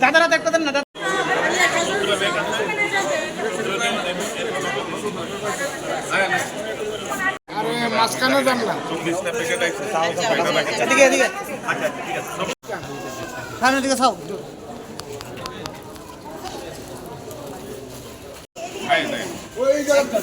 দাদারা দেখতে দেন না আরে মাঝখানে যান না এদিকে এদিকে সামনের দিকে খাও ওই জায়গা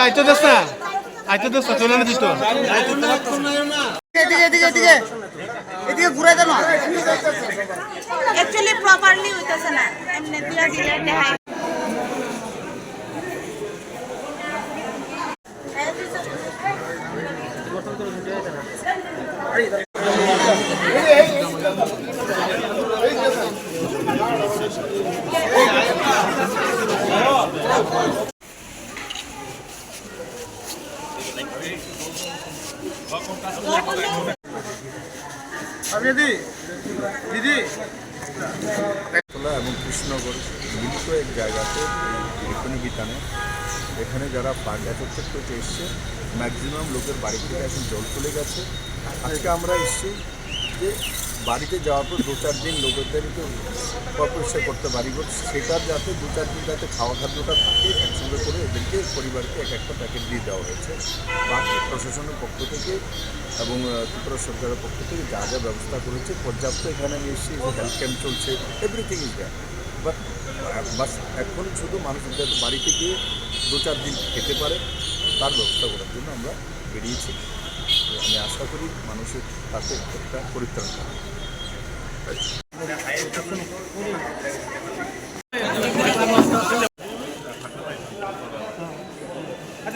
আইতো দেশ না আইতো দেশ চলে না দিত এদিকে এদিকে এদিকে এদিকে ঘুরে দেন एक्चुअली प्रॉपर्ली হইতাছে না এমনি দিয়া দিলে দেখাই দিদি এবং কৃষ্ণনগর মিলিত এক জায়গাতে বিপণী বিতানে এখানে যারা ফ্লাড এফেক্টেড করতে এসছে ম্যাক্সিমাম লোকের বাড়ি থেকে এখন জল চলে গেছে। আজকে আমরা এসছি যে বাড়িতে যাওয়ার পর 2-4 দিন লোকেদেরকে পরিষ্কার করতে পারি, সেটার যাতে 2-4 দিন যাতে খাওয়া খাদ্যটা থাকে একসঙ্গে করে এদেরকে পরিবারকে একটা প্যাকেট দিয়ে দেওয়া হয়েছে। বাকি প্রশাসনের পক্ষ থেকে এবং ত্রিপুরা সরকারের পক্ষ থেকে যা যা ব্যবস্থা করেছে পর্যাপ্ত এখানে আমি এসেছি, হেলথ ক্যাম্প চলছে, এভরিথিং ইজ দেয়ার। বাস এখন শুধু মানুষ যাতে বাড়িতে গিয়ে 2-4 দিন খেতে পারে তার ব্যবস্থা করার জন্য আমরা বেরিয়েছি। আমি আশা করি মানুষের তাতে একটা পরিত্রাণ পাবে।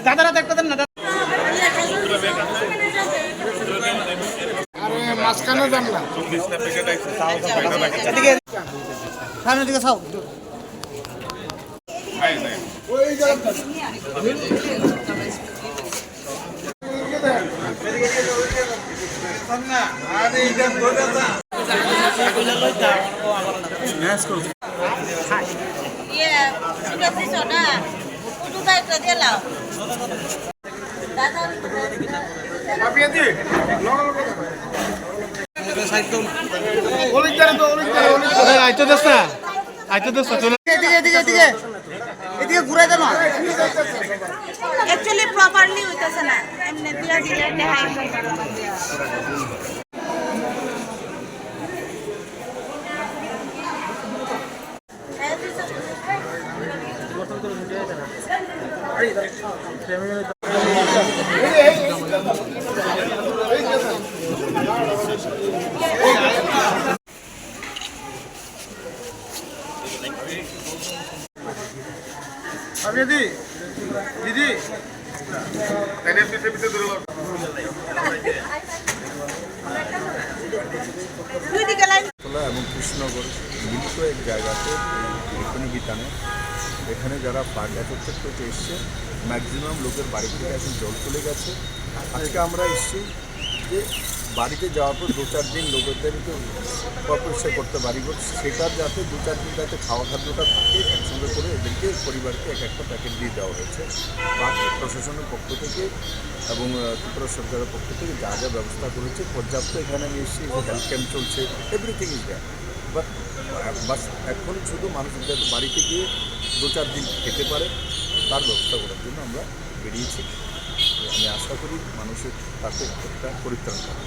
দাদারা দেখতে দেন না আরে মাঝখানে যান না এদিকে সামনের দিকে খাও ওই জায়গা আইতো দেশ না আইতো দেশ চলে এদিকে এদিকে এদিকে এদিকে ঘুরে দেন एक्चुअली प्रॉपर्ली হইতাছে না এমনি দিয়া দিলে দেখাই দিদি দিদি এবং কৃষ্ণনগর মিলিত এক জায়গাতে বিপণী বিতানে এখানে যারা ফ্লাড এফেক্টেড করতে এসছে ম্যাক্সিমাম লোকের বাড়ি থেকে এখন জল চলে গেছে। আজকে আমরা এসেছি যে বাড়িতে যাওয়ার পর 2-4 দিন লোকেদেরকে পরিষ্কার করতে পারি, সেটার যাতে 2-4 দিন যাতে খাওয়া খাদ্যটা থাকে একসঙ্গে করে এদেরকে পরিবারকে একটা প্যাকেট দিয়ে দেওয়া হয়েছে। বাকি প্রশাসনের পক্ষ থেকে এবং ত্রিপুরা সরকারের পক্ষ থেকে যা যা ব্যবস্থা করেছে পর্যাপ্ত এখানে আমি এসেছি, হেলথ ক্যাম্প চলছে, এভরিথিং ইজ দেয়ার। বাস এখন শুধু মানুষ যাতে বাড়িতে গিয়ে 2-4 দিন খেতে পারে তার ব্যবস্থা করার জন্য আমরা বেরিয়েছি। আমি আশা করি মানুষের তাতে একটা পরিত্রাণ পাবে।